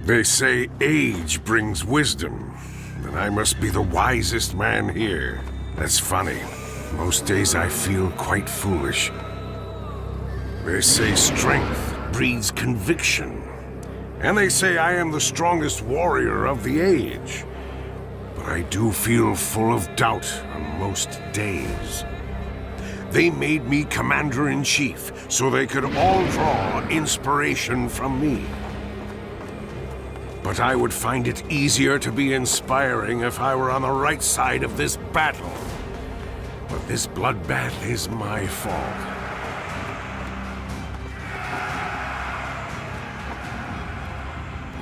They say age brings wisdom, and I must be the wisest man here. That's funny. Most days I feel quite foolish. They say strength breeds conviction, and they say I am the strongest warrior of the age. But I do feel full of doubt on most days. They made me commander-in-chief so they could all draw inspiration from me. But I would find it easier to be inspiring if I were on the right side of this battle. But this bloodbath is my fault.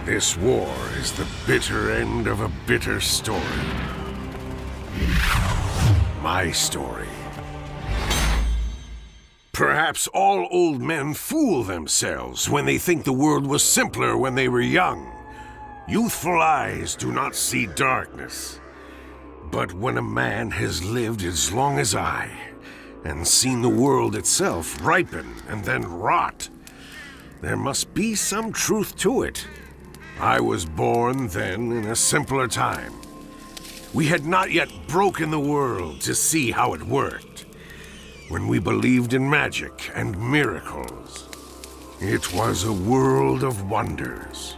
This war is the bitter end of a bitter story. My story. Perhaps all old men fool themselves when they think the world was simpler when they were young. Youthful eyes do not see darkness. But when a man has lived as long as I, and seen the world itself ripen and then rot, there must be some truth to it. I was born then in a simpler time. We had not yet broken the world to see how it worked. When we believed in magic and miracles, it was a world of wonders.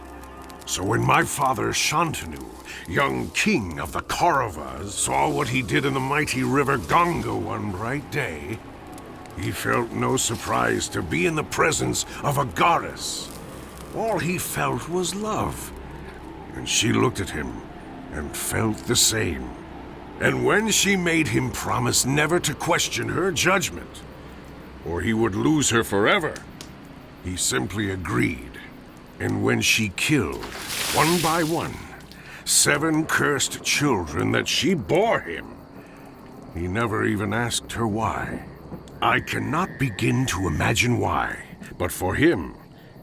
So when my father Shantanu, young king of the Kauravas, saw what he did in the mighty river Ganga one bright day, he felt no surprise to be in the presence of a goddess. All he felt was love, and she looked at him and felt the same. And when she made him promise never to question her judgment, or he would lose her forever, he simply agreed. And when she killed, one by one, 7 cursed children that she bore him, he never even asked her why. I cannot begin to imagine why, but for him,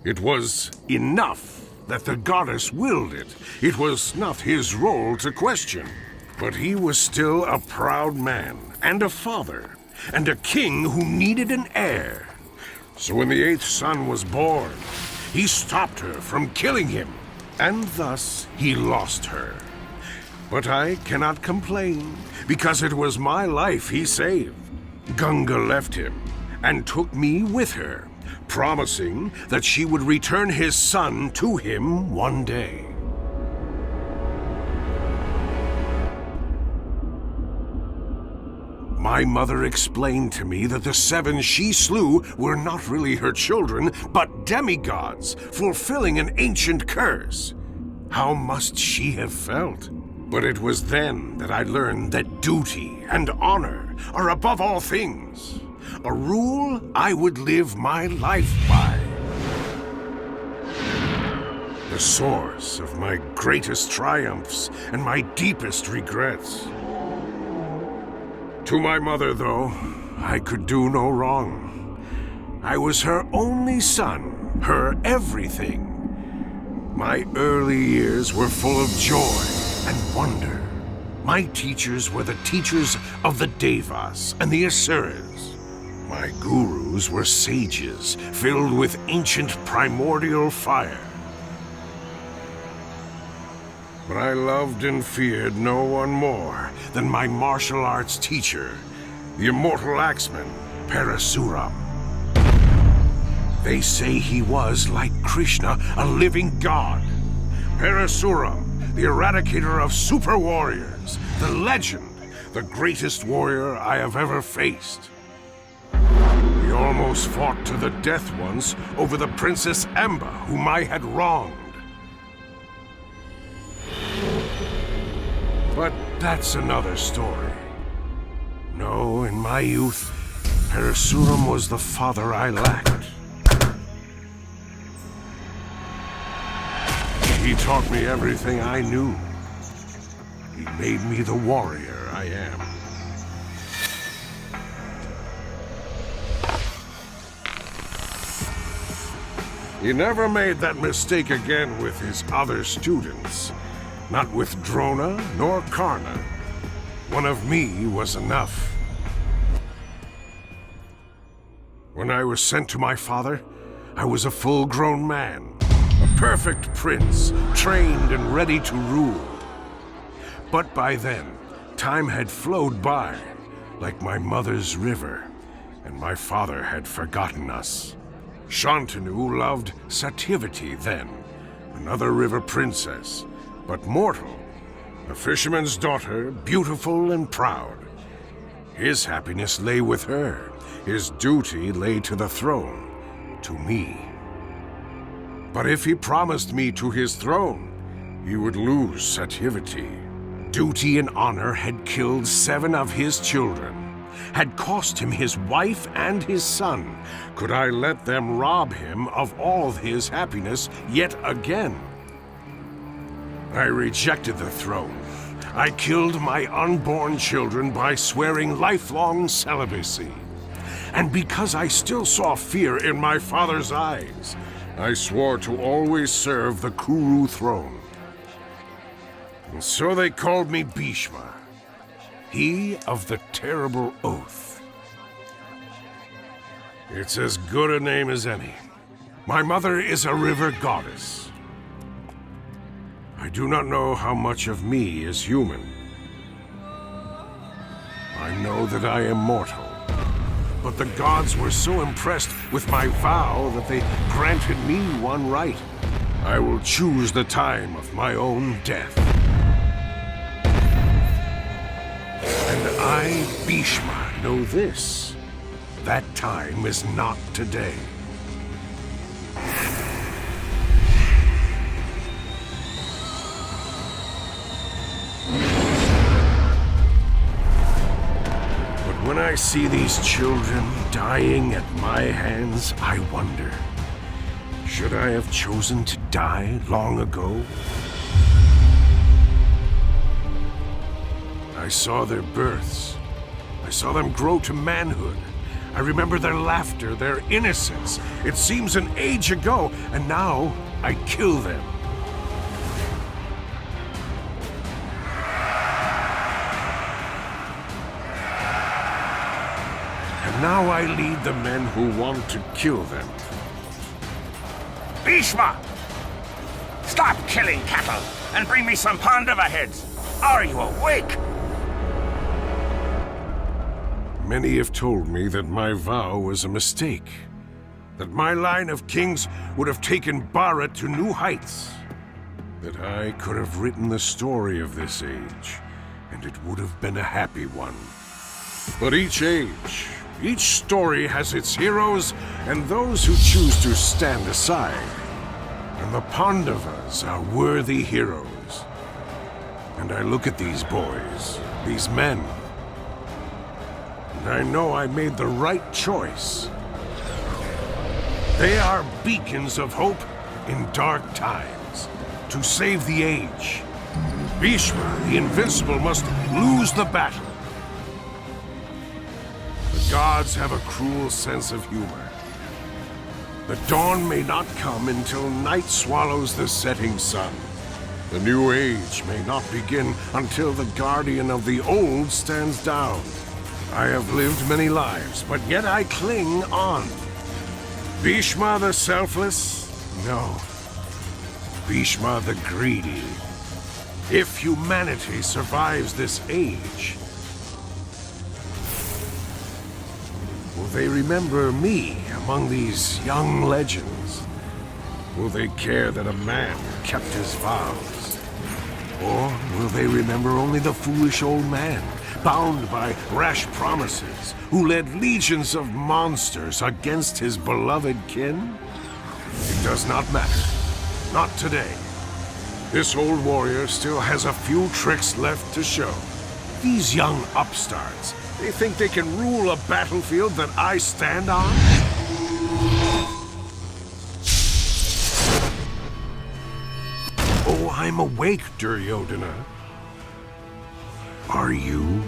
it was enough that the goddess willed it. It was not his role to question. But he was still a proud man, and a father, and a king who needed an heir. So when the 8th son was born, he stopped her from killing him, and thus he lost her. But I cannot complain, because it was my life he saved. Ganga left him, and took me with her, promising that she would return his son to him one day. My mother explained to me that the 7 she slew were not really her children, but demigods, fulfilling an ancient curse. How must she have felt? But it was then that I learned that duty and honor are above all things. A rule I would live my life by. The source of my greatest triumphs and my deepest regrets. To my mother, though, I could do no wrong. I was her only son, her everything. My early years were full of joy and wonder. My teachers were the teachers of the Devas and the Asuras. My gurus were sages filled with ancient primordial fire. But I loved and feared no one more than my martial arts teacher, the immortal axeman, Parasuram. They say he was, like Krishna, a living god. Parasuram, the eradicator of super warriors, the legend, the greatest warrior I have ever faced. He almost fought to the death once over the Princess Amba, whom I had wronged. But that's another story. No, in my youth, Parasuram was the father I lacked. He taught me everything I knew. He made me the warrior I am. He never made that mistake again with his other students. Not with Drona nor Karna. One of me was enough. When I was sent to my father, I was a full-grown man, a perfect prince, trained and ready to rule. But by then, time had flowed by, like my mother's river, and my father had forgotten us. Shantanu loved Sativati then, another river princess, but mortal, a fisherman's daughter, beautiful and proud. His happiness lay with her. His duty lay to the throne, to me. But if he promised me to his throne, he would lose Sativati. Duty and honor had killed 7 of his children, had cost him his wife and his son. Could I let them rob him of all his happiness yet again? I rejected the throne. I killed my unborn children by swearing lifelong celibacy. And because I still saw fear in my father's eyes, I swore to always serve the Kuru throne. And so they called me Bhishma, he of the terrible oath. It's as good a name as any. My mother is a river goddess. I do not know how much of me is human. I know that I am mortal. But the gods were so impressed with my vow that they granted me one right. I will choose the time of my own death. And I, Bhishma, know this. That time is not today. When I see these children dying at my hands, I wonder, should I have chosen to die long ago? I saw their births. I saw them grow to manhood. I remember their laughter, their innocence. It seems an age ago, and now I kill them. Now I lead the men who want to kill them. Bhishma! Stop killing cattle and bring me some Pandava heads! Are you awake? Many have told me that my vow was a mistake. That my line of kings would have taken Bharat to new heights. That I could have written the story of this age, and it would have been a happy one. But each age, each story has its heroes and those who choose to stand aside. And the Pandavas are worthy heroes. And I look at these boys, these men, and I know I made the right choice. They are beacons of hope in dark times, to save the age. Bhishma, the invincible, must lose the battle. The gods have a cruel sense of humor. The dawn may not come until night swallows the setting sun. The new age may not begin until the guardian of the old stands down. I have lived many lives, but yet I cling on. Bhishma the selfless? No. Bhishma the greedy. If humanity survives this age, will they remember me among these young legends? Will they care that a man kept his vows? Or will they remember only the foolish old man, bound by rash promises, who led legions of monsters against his beloved kin? It does not matter. Not today. This old warrior still has a few tricks left to show. These young upstarts, they think they can rule a battlefield that I stand on? Oh, I'm awake, Duryodhana. Are you?